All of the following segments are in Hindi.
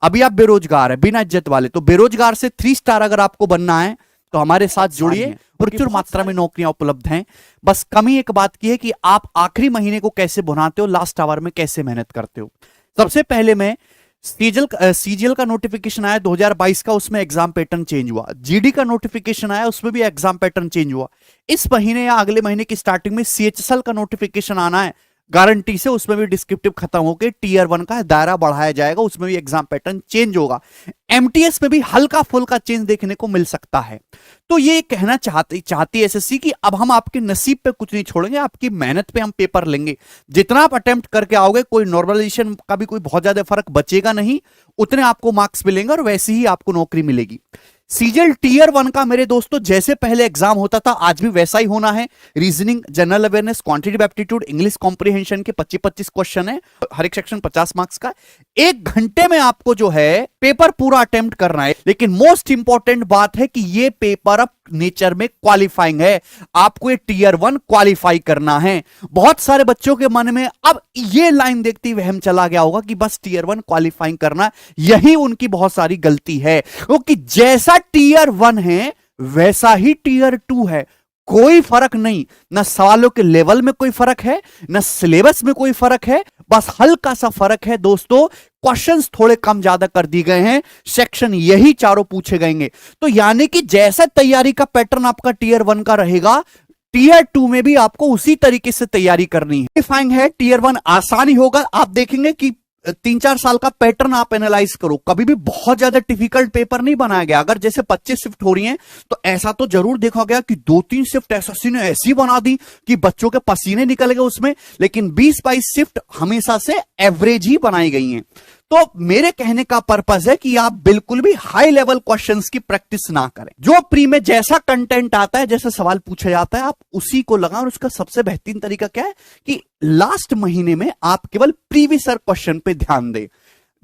अभी आप बेरोजगार है, बिना इज्जत वाले, तो बेरोजगार से 3 स्टार अगर आपको बनना है तो हमारे साथ जुड़िए, प्रचुर मात्रा में नौकरियां उपलब्ध हैं। बस कमी एक बात की है कि आप आखिरी महीने को कैसे भुनाते हो, लास्ट आवर में कैसे मेहनत करते हो। सबसे पहले मैं सीजीएल का नोटिफिकेशन आया 2022 का, उसमें एग्जाम पैटर्न चेंज हुआ। जीडी का नोटिफिकेशन आया, उसमें भी एग्जाम पैटर्न चेंज हुआ। इस महीने या अगले महीने की स्टार्टिंग में सीएचएसएल का नोटिफिकेशन आना है गारंटी से, उसमें भी डिस्क्रिप्टिव खत्म होकर टीयर 1 का दायरा बढ़ाया जाएगा, उसमें भी एग्जाम पैटर्न चेंज होगा। एमटीएस में भी हल्का फुल्का चेंज देखने को मिल सकता है। तो ये कहना चाहती एसएससी कि अब हम आपके नसीब पे कुछ नहीं छोड़ेंगे, आपकी मेहनत पे हम पेपर लेंगे। जितना आप अटेम्प्ट करके आओगे, कोई नॉर्मलाइजेशन का भी कोई बहुत ज्यादा फर्क बचेगा नहीं, उतने आपको मार्क्स मिलेंगे और वैसे ही आपको नौकरी मिलेगी। सीजीएल टीयर 1 का मेरे दोस्तों जैसे पहले एग्जाम होता था आज भी वैसा ही होना है। Reasoning, general awareness, quantitative aptitude, English comprehension के 25-25 क्वेश्चन है, हर एक सेक्शन 50 मार्क्स का। 1 घंटे में आपको जो है पेपर पूरा अटेम्प्ट करना है। लेकिन मोस्ट इंपॉर्टेंट बात है कि ये पेपर अब नेचर में क्वालिफाइंग है, आपको ये टीयर 1 क्वालिफाई करना है। बहुत सारे बच्चों के मन में अब ये लाइन देखते ही वहम चला गया होगा कि बस टीयर 1 क्वालिफाइंग करना, यही उनकी बहुत सारी गलती है। क्योंकि जैसा टीयर 1 है वैसा ही टीयर 2 है, कोई फर्क नहीं। ना सवालों के लेवल में कोई फर्क है, ना सिलेबस में कोई फर्क है, बस हल्का सा फर्क है दोस्तों। क्वेश्चंस थोड़े कम ज्यादा कर दिए गए हैं, सेक्शन यही चारों पूछे गएंगे। तो यानी कि जैसा तैयारी का पैटर्न आपका टीयर 1 का रहेगा, टीयर 2 में भी आपको उसी तरीके से तैयारी करनी है। टीयर 1 आसानी होगा। आप देखेंगे कि 3-4 साल का पैटर्न आप एनालाइज करो, कभी भी बहुत ज्यादा डिफिकल्ट पेपर नहीं बनाया गया। अगर जैसे 25 शिफ्ट हो रही हैं तो ऐसा तो जरूर देखा गया कि 2-3 शिफ्ट एसएससी ने ऐसी बना दी कि बच्चों के पसीने निकल गए उसमें, लेकिन 20-22 शिफ्ट हमेशा से एवरेज ही बनाई गई हैं। तो मेरे कहने का पर्पस है कि आप बिल्कुल भी हाई लेवल क्वेश्चंस की प्रैक्टिस ना करें। जो प्री में जैसा कंटेंट आता है, जैसा सवाल पूछा जाता है, आप उसी को लगाएं। और उसका सबसे बेहतरीन तरीका क्या है कि लास्ट महीने में आप केवल प्रीवियस ईयर क्वेश्चन पे ध्यान दें।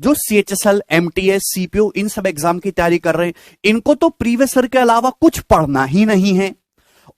जो सीएचएसएल, एमटीएस, सीपीओ इन सब एग्जाम की तैयारी कर रहे हैं, इनको तो प्रीवियस ईयर के अलावा कुछ पढ़ना ही नहीं है।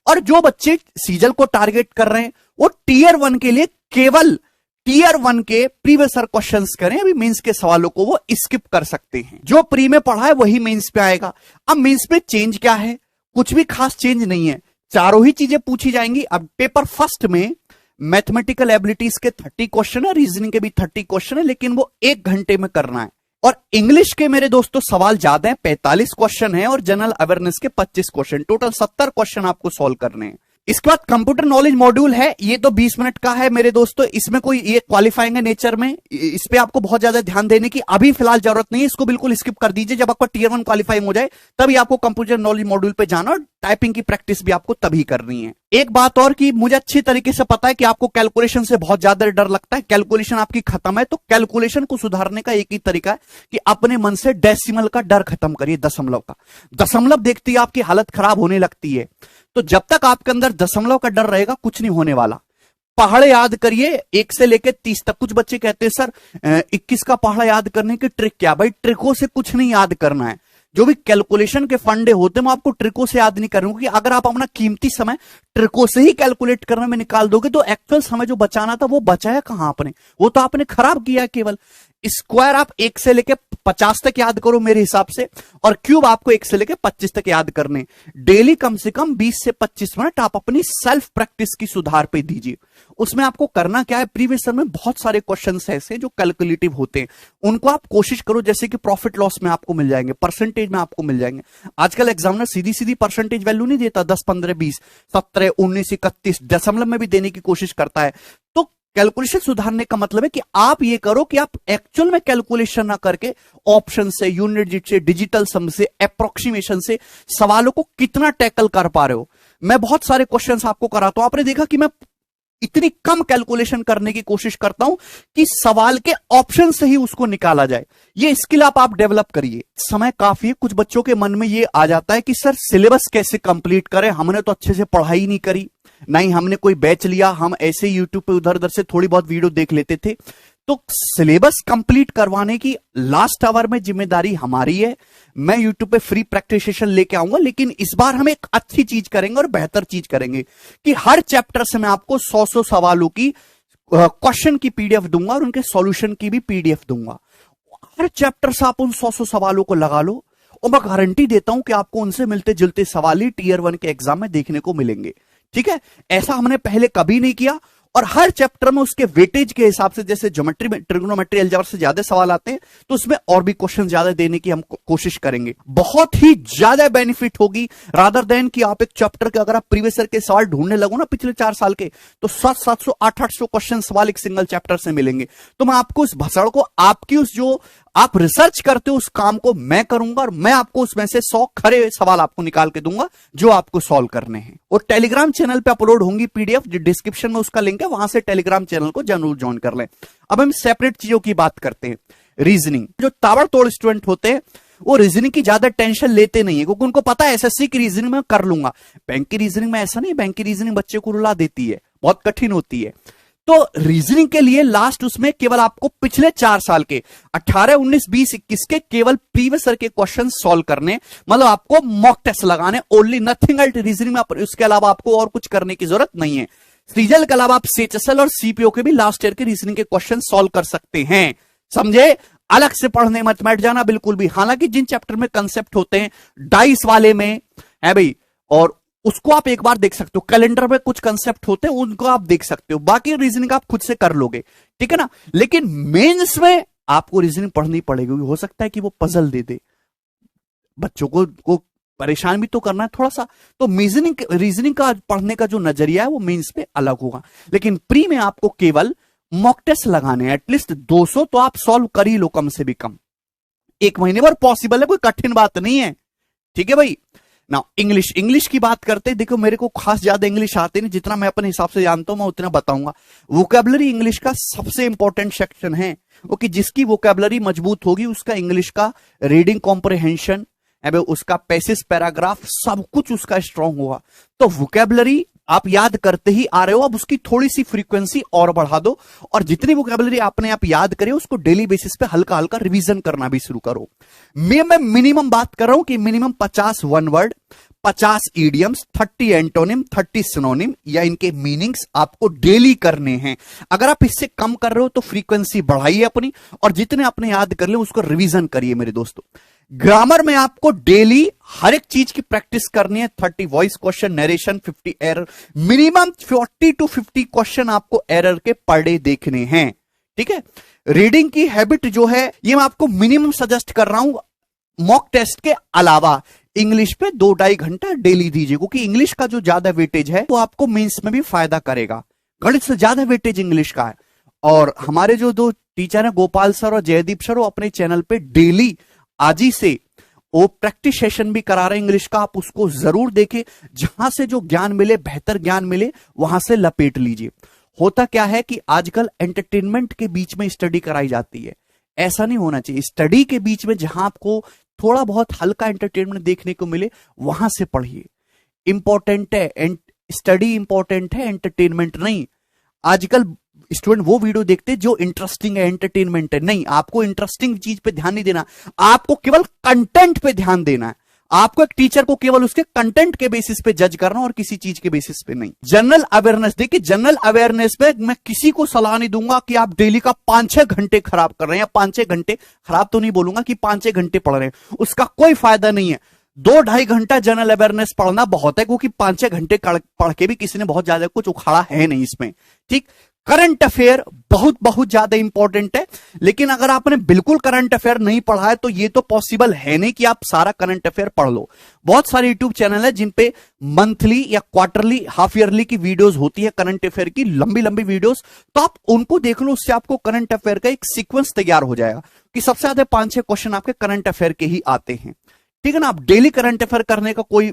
और जो बच्चे सीजल को टारगेट कर रहे हैं वो टीयर 1 के लिए केवल टीयर 1 के प्रीवियस ईयर क्वेश्चंस करें। अभी मेंस के सवालों को वो स्किप कर सकते हैं। जो प्री में पढ़ा है वही मेंस पे आएगा। अब मेंस में चेंज क्या है? कुछ भी खास चेंज नहीं है, चारों ही चीजें पूछी जाएंगी। अब पेपर फर्स्ट में मैथमेटिकल एबिलिटीज के 30 क्वेश्चन है, रीजनिंग के भी 30 क्वेश्चन है, लेकिन वो 1 घंटे में करना है। और इंग्लिश के मेरे दोस्तों सवाल ज्यादा है, 45 क्वेश्चन है, और जनरल अवेयरनेस के 25 क्वेश्चन, टोटल 70 क्वेश्चन आपको सॉल्व करने हैं। इसके बाद कंप्यूटर नॉलेज मॉड्यूल है, ये तो 20 मिनट का है मेरे दोस्तों। इसमें कोई ये क्वालिफाइंग है नेचर में, इस पे आपको बहुत ज्यादा ध्यान देने की अभी फिलहाल जरूरत नहीं है, इसको बिल्कुल स्किप कर दीजिए। जब आपका टीयर 1 क्वालिफाइंग हो जाए तभी आपको कंप्यूटर नॉलेज मॉड्यूल पे जाना, और टाइपिंग की प्रैक्टिस भी आपको तभी करनी है। एक बात और कि मुझे अच्छी तरीके से पता है कि आपको कैलकुलेशन से बहुत ज्यादा डर लगता है, कैलकुलेशन आपकी खत्म है। तो कैलकुलेशन को सुधारने का एक ही तरीका है कि अपने मन से डेसिमल का डर खत्म करिए, दशमलव का। दशमलव देखती है आपकी हालत खराब होने लगती है। तो जब तक आपके अंदर दशमलव का डर रहेगा कुछ नहीं होने वाला। पहाड़ याद करिए 1 से लेकर 30 तक। कुछ बच्चे कहते हैं सर 21 का पहाड़ याद करने की ट्रिक क्या? भाई ट्रिकों से कुछ नहीं याद करना है। जो भी कैलकुलेशन के फंडे होते हैं वो आपको ट्रिकों से याद नहीं करना, क्योंकि अगर आप अपना कीमती समय ट्रिकों से ही कैलकुलेट करने में निकाल दोगे तो एक्चुअल समय जो बचाना था वो बचाया कहां आपने, वो तो आपने खराब किया केवल। स्क्वायर आप 1 से लेकर 50 तक याद करो मेरे हिसाब से, और क्यूब आपको 1 से लेकर 25 तक याद करने। डेली कम से कम 20 से 25 मिनट आप अपनी सेल्फ प्रैक्टिस की सुधार पे दीजिए। उसमें आपको करना क्या है, प्रीवियस ईयर में बहुत सारे क्वेश्चंस ऐसे जो कैलकुलेटिव होते हैं, उनको आप कोशिश करो, जैसे कि प्रॉफिट लॉस में आपको मिल जाएंगे, परसेंटेज में आपको मिल जाएंगे। आजकल एग्जामिनर सीधी सीधी परसेंटेज वैल्यू नहीं देता, 10, 15, 20, 17, 19, 31 दशमलव में भी देने की कोशिश करता है। तो कैलकुलेशन सुधारने का मतलब है कि आप ये करो कि आप एक्चुअल में कैलकुलेशन ना करके ऑप्शन से, यूनिट डिजिट से, डिजिटल सम से, अप्रोक्सीमेशन से सवालों को कितना टैकल कर पा रहे हो। मैं बहुत सारे क्वेश्चंस आपको कराता हूं, आपने देखा कि मैं इतनी कम कैलकुलेशन करने की कोशिश करता हूं कि सवाल के ऑप्शन से ही उसको निकाला जाए। ये स्किल आप डेवलप करिए। समय काफी है। कुछ बच्चों के मन में ये आ जाता है कि सर सिलेबस कैसे कंप्लीट करें, हमने तो अच्छे से पढ़ाई नहीं करी, नहीं हमने कोई बैच लिया, हम ऐसे यूट्यूब पे उधर उधर से थोड़ी बहुत वीडियो देख लेते थे। तो सिलेबस कंप्लीट करवाने की लास्ट आवर में जिम्मेदारी हमारी है। मैं यूट्यूब पे फ्री प्रैक्टिस सेशन लेके आऊंगा, लेकिन इस बार हम एक अच्छी चीज करेंगे और बेहतर चीज करेंगे कि हर चैप्टर से मैं आपको 100 सवालों की क्वेश्चन की पीडीएफ दूंगा और उनके सॉल्यूशन की भी पीडीएफ दूंगा। हर चैप्टर से आप उन 100 सवालों को लगा लो और मैं गारंटी देता हूं कि आपको उनसे मिलते जुलते सवाल ही टीयर 1 के एग्जाम में देखने को मिलेंगे। ठीक है, ऐसा हमने पहले कभी नहीं किया। और हर चैप्टर में उसके वेटेज के हिसाब से, जैसे ज्योमेट्री में ट्रिग्नोमेट्री अलजेब्रा से ज्यादा सवाल आते हैं तो उसमें और भी क्वेश्चन ज्यादा देने की हम कोशिश करेंगे। बहुत ही ज्यादा बेनिफिट होगी रादर देन कि आप एक चैप्टर के अगर आप प्रीवियस ईयर के सवाल ढूंढने लगो ना पिछले 4 साल के, तो 700 800 क्वेश्चन सवाल एक सिंगल चैप्टर से मिलेंगे। तो मैं आपको इस भसड़ को, आपकी उस जो आप रिसर्च करते हो उस काम को मैं करूंगा और मैं आपको उसमें से 100 खरे सवाल आपको निकाल के दूंगा जो आपको सॉल्व करने हैं। और टेलीग्राम चैनल पे अपलोड होंगी पीडीएफ, जो डिस्क्रिप्शन में उसका लिंक है, वहां से टेलीग्राम चैनल को जरूर ज्वाइन कर लें। अब हम सेपरेट चीजों की बात करते हैं। रीजनिंग, जो ताबड़तोड़ स्टूडेंट होते हैं वो रीजनिंग की ज्यादा टेंशन लेते नहीं है, क्योंकि उनको पता है एसएससी की रीजनिंग में कर लूंगा। बैंक की रीजनिंग में ऐसा नहीं, बैंक की रीजनिंग बच्चे को रुला देती है, बहुत कठिन होती है। तो रीजनिंग के लिए लास्ट उसमें केवल आपको पिछले 4 साल के 18, 19, 20, 21 के केवल प्रीवियस ईयर के क्वेश्चन सॉल्व करने, मतलब आपको मॉक टेस्ट लगाने, ओनली नथिंग एल्स रीजनिंग में। उसके अलावा आपको और कुछ करने की जरूरत नहीं है। सीजल के अलावा आप सीएचएसएल और सीपीओ के भी लास्ट ईयर के रीजनिंग के क्वेश्चन सॉल्व कर सकते हैं, समझे। अलग से पढ़ने मत बैठ जाना बिल्कुल भी। हालांकि जिन चैप्टर में कंसेप्ट होते हैं, डाइस वाले में है भाई, और उसको आप एक बार देख सकते हो, कैलेंडर में कुछ कंसेप्ट होते हैं उनको आप देख सकते हो, बाकी रीजनिंग आप खुद से कर लोगे, ठीक है ना। लेकिन मेंस में आपको रीजनिंग पढ़नी पड़ेगी। हो सकता है कि वो पजल दे दे, बच्चों को परेशान भी तो करना है थोड़ा सा। तो रीजनिंग का पढ़ने का जो नजरिया है वो मेंस में अलग होगा। लेकिन प्री में आपको केवल मॉक टेस्ट लगाने हैं, एटलीस्ट 200 तो आप सॉल्व कर ही लो कम से भी कम। 1 महीने भर पॉसिबल है, कोई कठिन बात नहीं है, ठीक है भाई ना। इंग्लिश की बात करते हैं। देखो मेरे को खास ज्यादा इंग्लिश आते नहीं, जितना मैं अपने हिसाब से जानता हूं मैं उतना बताऊंगा। वोकैबुलरी इंग्लिश का सबसे इंपॉर्टेंट सेक्शन है, ओके। जिसकी वोकैबुलरी मजबूत होगी उसका इंग्लिश का रीडिंग कॉम्प्रिहेंशन, उसका पैसेज पैराग्राफ सब कुछ उसका स्ट्रांग होगा। तो वोकैबुलरी आप याद करते ही आ रहे हो, अब उसकी थोड़ी सी फ्रीक्वेंसी और बढ़ा दो, और जितनी वोकैबुलरी आपने आप याद करे उसको डेली बेसिस पे हल्का हल्का रिवीजन करना भी शुरू करो। मैं मिनिमम बात कर रहा हूं कि minimum 50 one word, 50 idioms, 30 antonym, 30 synonym या इनके मीनिंग्स आपको डेली करने हैं। अगर आप इससे कम कर रहे हो तो फ्रीक्वेंसी बढ़ाइए अपनी, और जितने आपने याद कर ले उसको रिवीजन करिए मेरे दोस्तों। ग्रामर में आपको डेली हर एक चीज की प्रैक्टिस करनी है। 30 voice question, narration, 50 error, minimum 40 to 50 question आपको एरर के पर डे देखने हैं, ठीक है। रीडिंग की हैबिट जो है ये मैं आपको मिनिमम सजेस्ट कर रहा हूं। मॉक टेस्ट के अलावा इंग्लिश पे 2-2.5 घंटा डेली दीजिए, क्योंकि इंग्लिश का जो ज्यादा वेटेज है वो आपको मेंस में भी फायदा करेगा। गणित से ज्यादा वेटेज इंग्लिश का है। और हमारे जो 2 टीचर हैं, गोपाल सर और जयदीप सर, वो अपने चैनल पे डेली आज ही से वो प्रैक्टिस सेशन भी करा रहे हैं इंग्लिश का। आप उसको जरूर देखें, जहां से जो ज्ञान मिले, बेहतर ज्ञान मिले, वहां से लपेट लीजिए। होता क्या है कि आजकल एंटरटेनमेंट के बीच में स्टडी कराई जाती है, ऐसा नहीं होना चाहिए। स्टडी के बीच में जहां आपको थोड़ा बहुत हल्का एंटरटेनमेंट देखने को मिले वहां से पढ़िए। इंपॉर्टेंट है स्टडी, इंपॉर्टेंट है एंटरटेनमेंट नहीं। आजकल स्टूडेंट वो वीडियो देखते हैं जो इंटरेस्टिंग है, एंटरटेनमेंट है नहीं। आपको इंटरेस्टिंग चीज पे ध्यान नहीं देना, आपको केवल कंटेंट पे ध्यान देना है। आपको एक टीचर को केवल उसके कंटेंट के बेसिस पे जज करना और किसी चीज के बेसिस पे नहीं। जनरल अवेयरनेस, देखिए जनरल अवेयरनेस में मैं किसी को सलाह नहीं दूंगा कि आप डेली का 5-6 घंटे खराब कर रहे हैं, या 5-6 घंटे खराब तो नहीं बोलूंगा कि 5-6 घंटे पढ़ रहे हैं, उसका कोई फायदा नहीं है। 2-2.5 घंटा जनरल अवेयरनेस पढ़ना बहुत है, क्योंकि 5-6 घंटे पढ़ के भी किसी ने बहुत ज्यादा कुछ उखाड़ा है नहीं इसमें, ठीक। करंट अफेयर बहुत ज्यादा इंपॉर्टेंट है, लेकिन अगर आपने बिल्कुल करंट अफेयर नहीं पढ़ा है तो ये तो पॉसिबल है नहीं कि आप सारा करंट अफेयर पढ़ लो। बहुत सारे यूट्यूब चैनल है जिन पे मंथली या क्वार्टरली, हाफ ईयरली की वीडियोस होती है करंट अफेयर की, लंबी लंबी वीडियोस, तो आप उनको देख लो। उससे आपको करंट अफेयर का एक सीक्वेंस तैयार हो जाएगा कि सबसे ज्यादा 5-6 क्वेश्चन आपके करंट अफेयर के ही आते हैं, ठीक है ना। आप डेली करंट अफेयर करने का कोई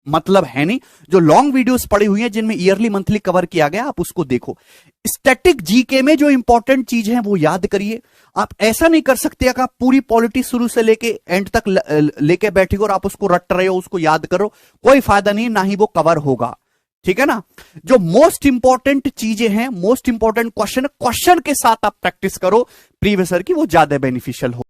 मतलब है नहीं। जो लॉन्ग वीडियोस पड़ी हुई हैं जिनमें ईयरली मंथली कवर किया गया, आप उसको देखो। स्टैटिक जीके में जो इंपॉर्टेंट चीज है वो याद करिए। आप ऐसा नहीं कर सकते कि आप पूरी पॉलिटी शुरू से लेके एंड तक लेके बैठे और आप उसको रट रहे हो, उसको याद करो, कोई फायदा नहीं, ना ही वो कवर होगा, ठीक है ना। जो मोस्ट इंपॉर्टेंट चीजें हैं, मोस्ट इंपॉर्टेंट क्वेश्चन के साथ आप प्रैक्टिस करो प्रीवियस ईयर की, वो ज्यादा बेनिफिशियल हो।